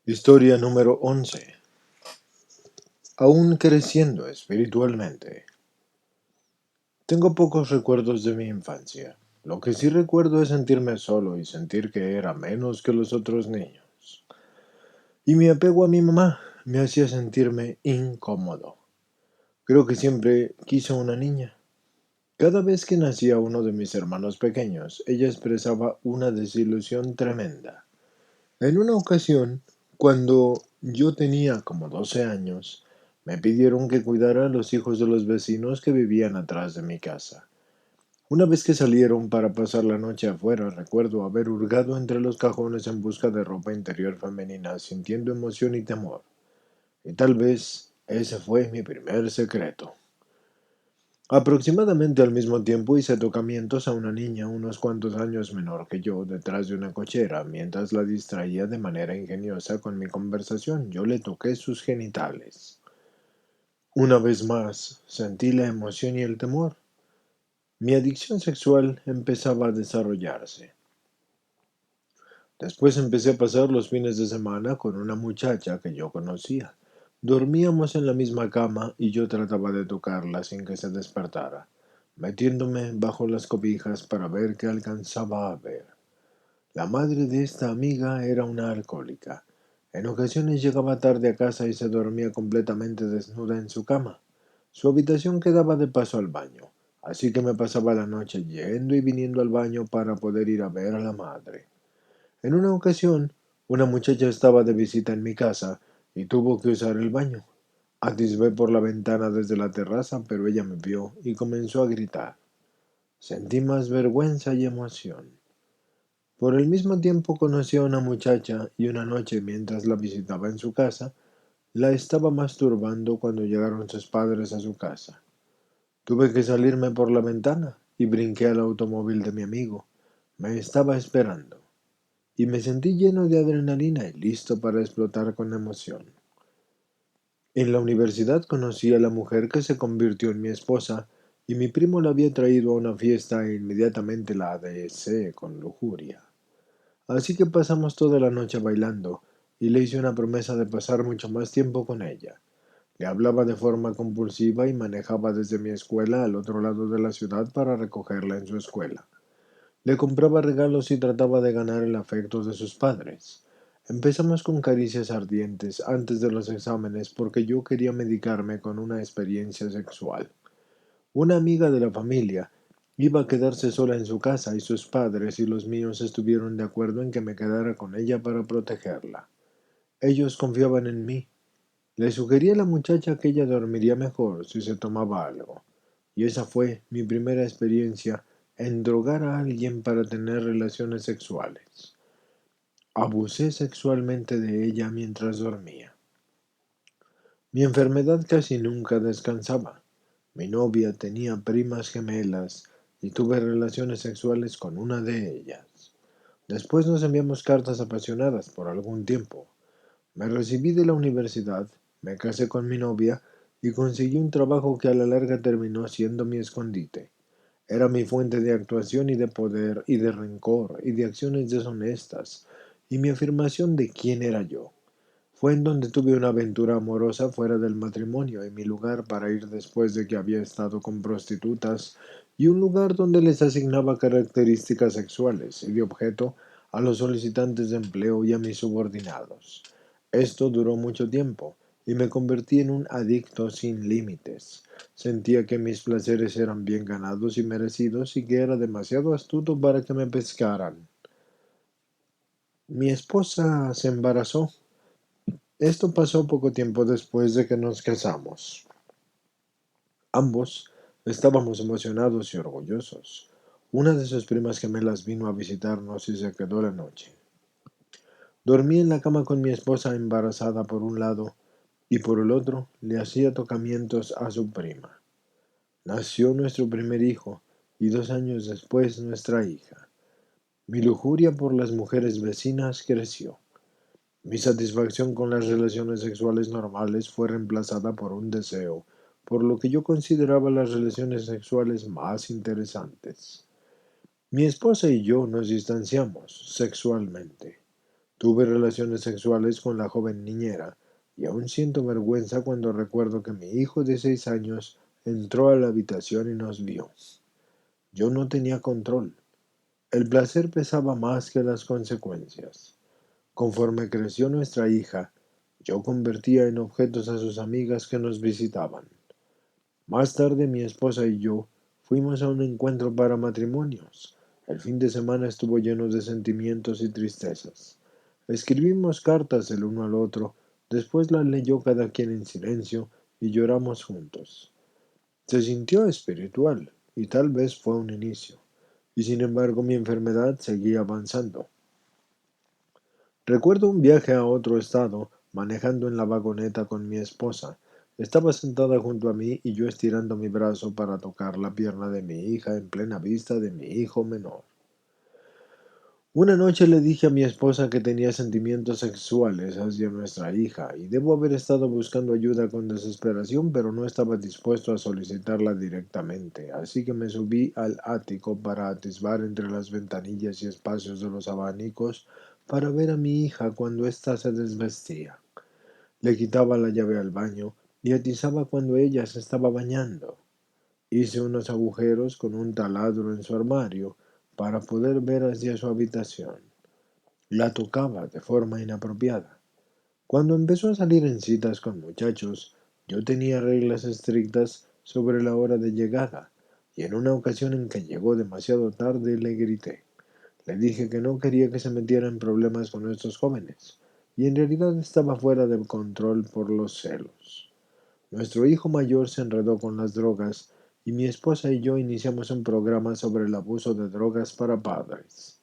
Historia número 11. Aún creciendo espiritualmente. Tengo pocos recuerdos de mi infancia. Lo que sí recuerdo es sentirme solo y sentir que era menos que los otros niños. Y mi apego a mi mamá me hacía sentirme incómodo. Creo que siempre quise una niña. Cada vez que nacía uno de mis hermanos pequeños, ella expresaba una desilusión tremenda. En una ocasión, cuando yo tenía como 12 años, me pidieron que cuidara a los hijos de los vecinos que vivían atrás de mi casa. Una vez que salieron para pasar la noche afuera, recuerdo haber hurgado entre los cajones en busca de ropa interior femenina, sintiendo emoción y temor. Y tal vez ese fue mi primer secreto. Aproximadamente al mismo tiempo hice tocamientos a una niña unos cuantos años menor que yo detrás de una cochera. Mientras la distraía de manera ingeniosa con mi conversación, yo le toqué sus genitales. Una vez más, sentí la emoción y el temor. Mi adicción sexual empezaba a desarrollarse. Después empecé a pasar los fines de semana con una muchacha que yo conocía. Dormíamos en la misma cama y yo trataba de tocarla sin que se despertara, metiéndome bajo las cobijas para ver qué alcanzaba a ver. La madre de esta amiga era una alcohólica. En ocasiones llegaba tarde a casa y se dormía completamente desnuda en su cama. Su habitación quedaba de paso al baño, así que me pasaba la noche yendo y viniendo al baño para poder ir a ver a la madre. En una ocasión, una muchacha estaba de visita en mi casa y tuvo que usar el baño. Atisbé por la ventana desde la terraza, pero ella me vio y comenzó a gritar. Sentí más vergüenza y emoción. Por el mismo tiempo conocí a una muchacha y una noche, mientras la visitaba en su casa, la estaba masturbando cuando llegaron sus padres a su casa. Tuve que salirme por la ventana y brinqué al automóvil de mi amigo. Me estaba esperando y me sentí lleno de adrenalina y listo para explotar con emoción. En la universidad conocí a la mujer que se convirtió en mi esposa y mi primo la había traído a una fiesta e inmediatamente la deseé con lujuria. Así que pasamos toda la noche bailando y le hice una promesa de pasar mucho más tiempo con ella. Le hablaba de forma compulsiva y manejaba desde mi escuela al otro lado de la ciudad para recogerla en su escuela. Le compraba regalos y trataba de ganar el afecto de sus padres. Empezamos con caricias ardientes antes de los exámenes porque yo quería medicarme con una experiencia sexual. Una amiga de la familia iba a quedarse sola en su casa y sus padres y los míos estuvieron de acuerdo en que me quedara con ella para protegerla. Ellos confiaban en mí. Le sugerí a la muchacha que ella dormiría mejor si se tomaba algo. Y esa fue mi primera experiencia en drogar a alguien para tener relaciones sexuales. Abusé sexualmente de ella mientras dormía. Mi enfermedad casi nunca descansaba. Mi novia tenía primas gemelas y tuve relaciones sexuales con una de ellas. Después nos enviamos cartas apasionadas por algún tiempo. Me recibí de la universidad, me casé con mi novia y conseguí un trabajo que a la larga terminó siendo mi escondite. Era mi fuente de actuación y de poder y de rencor y de acciones deshonestas y mi afirmación de quién era yo. Fue en donde tuve una aventura amorosa fuera del matrimonio y mi lugar para ir después de que había estado con prostitutas y un lugar donde les asignaba características sexuales y de objeto a los solicitantes de empleo y a mis subordinados. Esto duró mucho tiempo y me convertí en un adicto sin límites. Sentía que mis placeres eran bien ganados y merecidos y que era demasiado astuto para que me pescaran. Mi esposa se embarazó. Esto pasó poco tiempo después de que nos casamos. Ambos estábamos emocionados y orgullosos. Una de sus primas gemelas vino a visitarnos y se quedó la noche. Dormí en la cama con mi esposa embarazada por un lado y por el otro le hacía tocamientos a su prima. Nació nuestro primer hijo y 2 años después nuestra hija. Mi lujuria por las mujeres vecinas creció. Mi satisfacción con las relaciones sexuales normales fue reemplazada por un deseo, por lo que yo consideraba las relaciones sexuales más interesantes. Mi esposa y yo nos distanciamos sexualmente. Tuve relaciones sexuales con la joven niñera y aún siento vergüenza cuando recuerdo que mi hijo de 6 años entró a la habitación y nos vio. Yo no tenía control. El placer pesaba más que las consecuencias. Conforme creció nuestra hija, yo convertía en objetos a sus amigas que nos visitaban. Más tarde mi esposa y yo fuimos a un encuentro para matrimonios. El fin de semana estuvo lleno de sentimientos y tristezas. Escribimos cartas el uno al otro, después las leyó cada quien en silencio y lloramos juntos. Se sintió espiritual y tal vez fue un inicio, y sin embargo mi enfermedad seguía avanzando. Recuerdo un viaje a otro estado, manejando en la vagoneta con mi esposa. Estaba sentada junto a mí y yo estirando mi brazo para tocar la pierna de mi hija en plena vista de mi hijo menor. Una noche le dije a mi esposa que tenía sentimientos sexuales hacia nuestra hija y debo haber estado buscando ayuda con desesperación, pero no estaba dispuesto a solicitarla directamente, así que me subí al ático para atisbar entre las ventanillas y espacios de los abanicos para ver a mi hija cuando ésta se desvestía. Le quitaba la llave al baño y atizaba cuando ella se estaba bañando. Hice unos agujeros con un taladro en su armario para poder ver hacia su habitación. La tocaba de forma inapropiada. Cuando empezó a salir en citas con muchachos, yo tenía reglas estrictas sobre la hora de llegada, y en una ocasión en que llegó demasiado tarde le grité. Le dije que no quería que se metiera en problemas con estos jóvenes, y en realidad estaba fuera de control por los celos. Nuestro hijo mayor se enredó con las drogas y mi esposa y yo iniciamos un programa sobre el abuso de drogas para padres.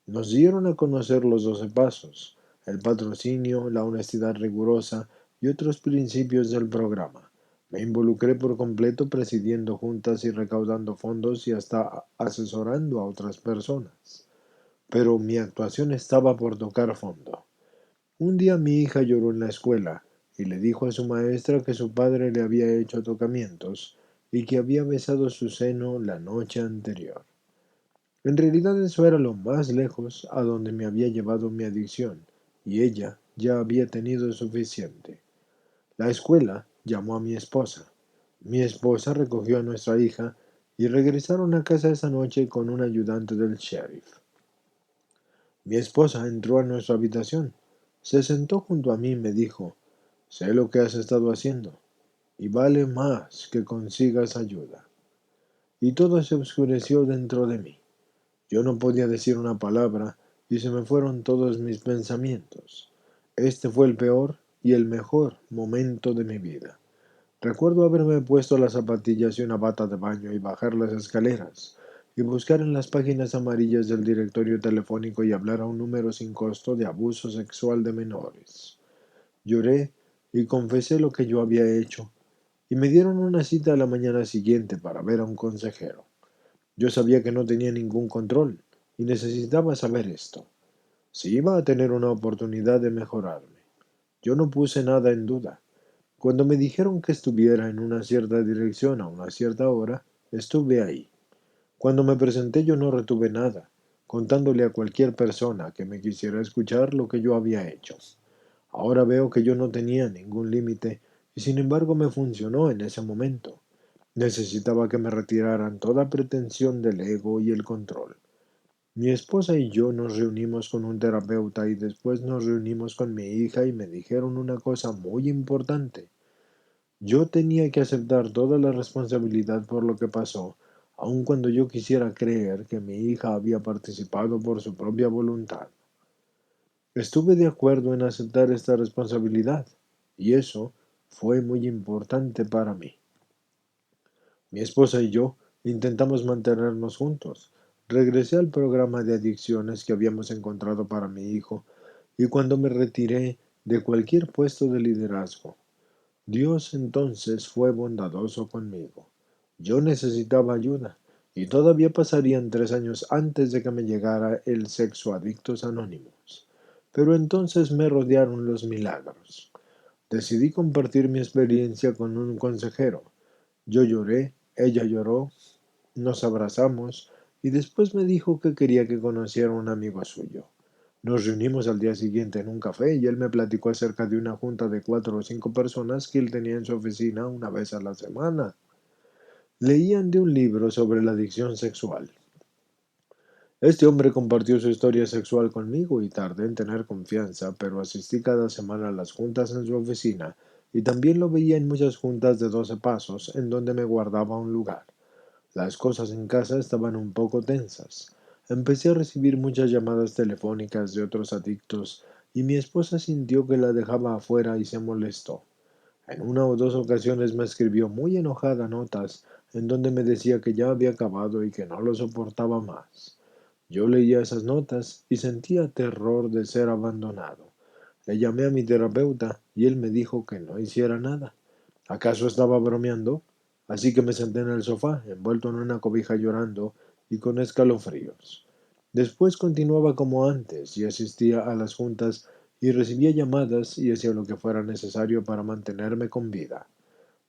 Nos dieron a conocer los 12 pasos, el patrocinio, la honestidad rigurosa y otros principios del programa. Me involucré por completo presidiendo juntas y recaudando fondos y hasta asesorando a otras personas. Pero mi actuación estaba por tocar fondo. Un día mi hija lloró en la escuela y le dijo a su maestra que su padre le había hecho tocamientos y que había besado su seno la noche anterior. En realidad eso era lo más lejos a donde me había llevado mi adicción, y ella ya había tenido suficiente. La escuela llamó a mi esposa. Mi esposa recogió a nuestra hija y regresaron a casa esa noche con un ayudante del sheriff. Mi esposa entró a nuestra habitación, se sentó junto a mí y me dijo, sé lo que has estado haciendo, y vale más que consigas ayuda. Y todo se oscureció dentro de mí. Yo no podía decir una palabra y se me fueron todos mis pensamientos. Este fue el peor y el mejor momento de mi vida. Recuerdo haberme puesto las zapatillas y una bata de baño y bajar las escaleras y buscar en las páginas amarillas del directorio telefónico y hablar a un número sin costo de abuso sexual de menores. Lloré y confesé lo que yo había hecho y me dieron una cita a la mañana siguiente para ver a un consejero. Yo sabía que no tenía ningún control y necesitaba saber esto, si iba a tener una oportunidad de mejorarme. Yo no puse nada en duda. Cuando me dijeron que estuviera en una cierta dirección a una cierta hora, estuve ahí. Cuando me presenté yo no retuve nada, contándole a cualquier persona que me quisiera escuchar lo que yo había hecho. Ahora veo que yo no tenía ningún límite y sin embargo me funcionó en ese momento. Necesitaba que me retiraran toda pretensión del ego y el control. Mi esposa y yo nos reunimos con un terapeuta y después nos reunimos con mi hija y me dijeron una cosa muy importante. Yo tenía que aceptar toda la responsabilidad por lo que pasó, aun cuando yo quisiera creer que mi hija había participado por su propia voluntad. Estuve de acuerdo en aceptar esta responsabilidad, y eso fue muy importante para mí. Mi esposa y yo intentamos mantenernos juntos. Regresé al programa de adicciones que habíamos encontrado para mi hijo, y cuando me retiré de cualquier puesto de liderazgo, Dios entonces fue bondadoso conmigo. Yo necesitaba ayuda, y todavía pasarían 3 años antes de que me llegara el Sexo Adictos Anónimos. Pero entonces me rodearon los milagros. Decidí compartir mi experiencia con un consejero. Yo lloré, ella lloró, nos abrazamos, y después me dijo que quería que conociera a un amigo suyo. Nos reunimos al día siguiente en un café y él me platicó acerca de una junta de 4 o 5 personas que él tenía en su oficina una vez a la semana. Leían de un libro sobre la adicción sexual. Este hombre compartió su historia sexual conmigo y tardé en tener confianza, pero asistí cada semana a las juntas en su oficina y también lo veía en muchas juntas de 12 pasos en donde me guardaba un lugar. Las cosas en casa estaban un poco tensas. Empecé a recibir muchas llamadas telefónicas de otros adictos y mi esposa sintió que la dejaba afuera y se molestó. En 1 o 2 ocasiones me escribió muy enojada notas en donde me decía que ya había acabado y que no lo soportaba más. Yo leía esas notas y sentía terror de ser abandonado. Le llamé a mi terapeuta y él me dijo que no hiciera nada. ¿Acaso estaba bromeando? Así que me senté en el sofá, envuelto en una cobija llorando y con escalofríos. Después continuaba como antes y asistía a las juntas y recibía llamadas y hacía lo que fuera necesario para mantenerme con vida.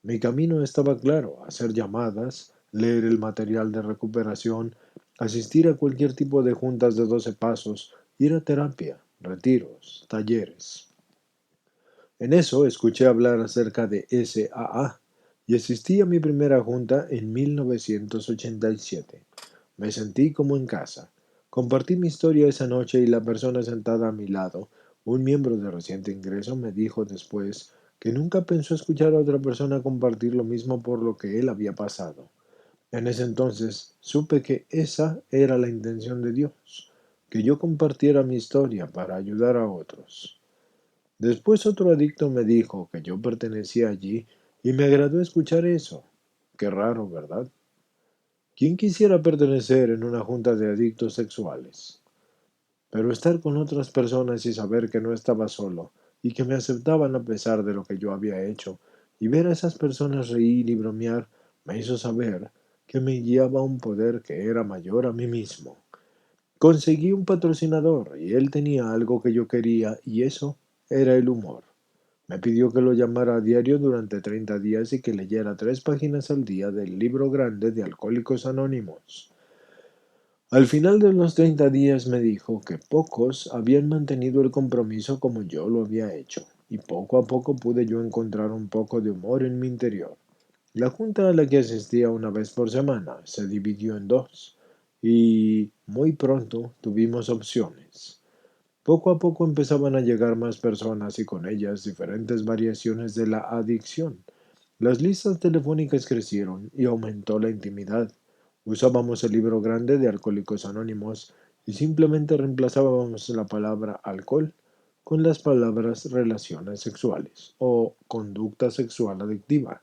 Mi camino estaba claro: hacer llamadas, leer el material de recuperación, asistir a cualquier tipo de juntas de 12 pasos, ir a terapia, retiros, talleres. En eso escuché hablar acerca de SAA y asistí a mi primera junta en 1987. Me sentí como en casa. Compartí mi historia esa noche y la persona sentada a mi lado, un miembro de reciente ingreso, me dijo después que nunca pensó escuchar a otra persona compartir lo mismo por lo que él había pasado. En ese entonces supe que esa era la intención de Dios, que yo compartiera mi historia para ayudar a otros. Después otro adicto me dijo que yo pertenecía allí y me agradó escuchar eso. Qué raro, ¿verdad? ¿Quién quisiera pertenecer en una junta de adictos sexuales? Pero estar con otras personas y saber que no estaba solo y que me aceptaban a pesar de lo que yo había hecho y ver a esas personas reír y bromear me hizo saber que me guiaba un poder que era mayor a mí mismo. Conseguí un patrocinador y él tenía algo que yo quería y eso era el humor. Me pidió que lo llamara a diario durante 30 días y que leyera 3 páginas al día del libro grande de Alcohólicos Anónimos. Al final de los 30 días me dijo que pocos habían mantenido el compromiso como yo lo había hecho, y poco a poco pude yo encontrar un poco de humor en mi interior. La junta a la que asistía una vez por semana se dividió en dos, y muy pronto tuvimos opciones. Poco a poco empezaban a llegar más personas y con ellas diferentes variaciones de la adicción. Las listas telefónicas crecieron y aumentó la intimidad. Usábamos el libro grande de Alcohólicos Anónimos y simplemente reemplazábamos la palabra alcohol con las palabras relaciones sexuales o conducta sexual adictiva.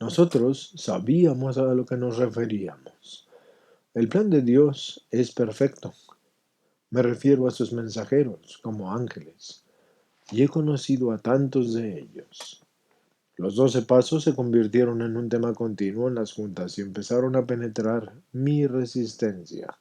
Nosotros sabíamos a lo que nos referíamos. El plan de Dios es perfecto. Me refiero a sus mensajeros como ángeles, y he conocido a tantos de ellos. Los 12 pasos se convirtieron en un tema continuo en las juntas y empezaron a penetrar mi resistencia.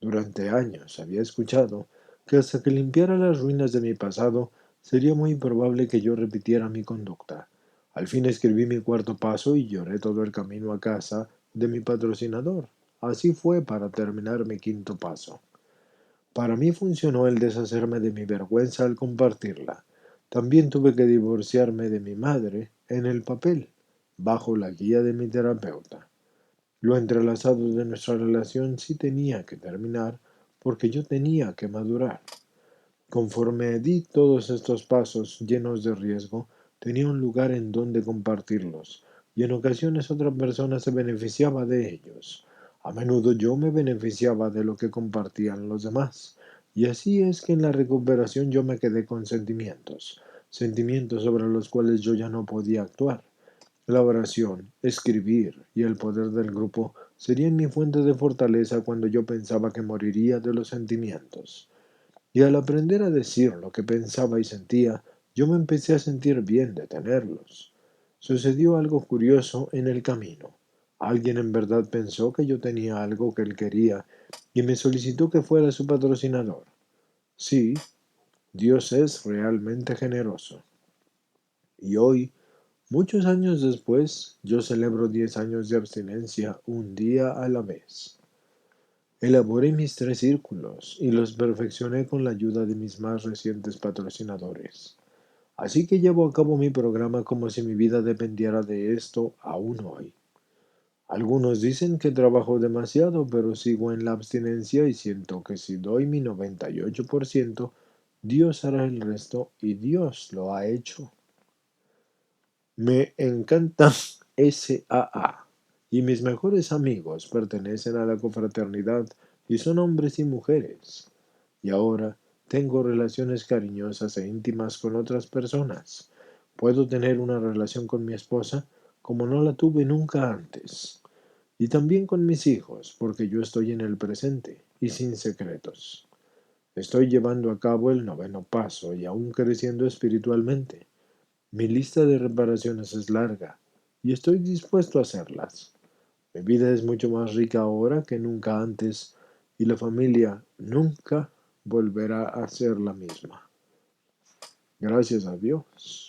Durante años había escuchado que hasta que limpiara las ruinas de mi pasado sería muy probable que yo repitiera mi conducta. Al fin escribí mi 4 paso y lloré todo el camino a casa de mi patrocinador. Así fue para terminar mi 5.º paso. Para mí funcionó el deshacerme de mi vergüenza al compartirla. También tuve que divorciarme de mi madre en el papel, bajo la guía de mi terapeuta. Lo entrelazado de nuestra relación sí tenía que terminar porque yo tenía que madurar. Conforme di todos estos pasos llenos de riesgo, tenía un lugar en donde compartirlos, y en ocasiones otra persona se beneficiaba de ellos. A menudo yo me beneficiaba de lo que compartían los demás. Y así es que en la recuperación yo me quedé con sentimientos, sentimientos sobre los cuales yo ya no podía actuar. La oración, escribir y el poder del grupo serían mi fuente de fortaleza cuando yo pensaba que moriría de los sentimientos. Y al aprender a decir lo que pensaba y sentía, yo me empecé a sentir bien de tenerlos. Sucedió algo curioso en el camino. Alguien en verdad pensó que yo tenía algo que él quería y me solicitó que fuera su patrocinador. Sí, Dios es realmente generoso. Y hoy, muchos años después, yo celebro 10 años de abstinencia un día a la vez. Elaboré mis 3 círculos y los perfeccioné con la ayuda de mis más recientes patrocinadores. Así que llevo a cabo mi programa como si mi vida dependiera de esto aún hoy. Algunos dicen que trabajo demasiado, pero sigo en la abstinencia y siento que si doy mi 98%, Dios hará el resto y Dios lo ha hecho. Me encanta SAA y mis mejores amigos pertenecen a la confraternidad y son hombres y mujeres. Y ahora tengo relaciones cariñosas e íntimas con otras personas. Puedo tener una relación con mi esposa como no la tuve nunca antes. Y también con mis hijos, porque yo estoy en el presente y sin secretos. Estoy llevando a cabo el 9.º paso y aún creciendo espiritualmente. Mi lista de reparaciones es larga y estoy dispuesto a hacerlas. Mi vida es mucho más rica ahora que nunca antes y la familia nunca volverá a ser la misma. Gracias a Dios.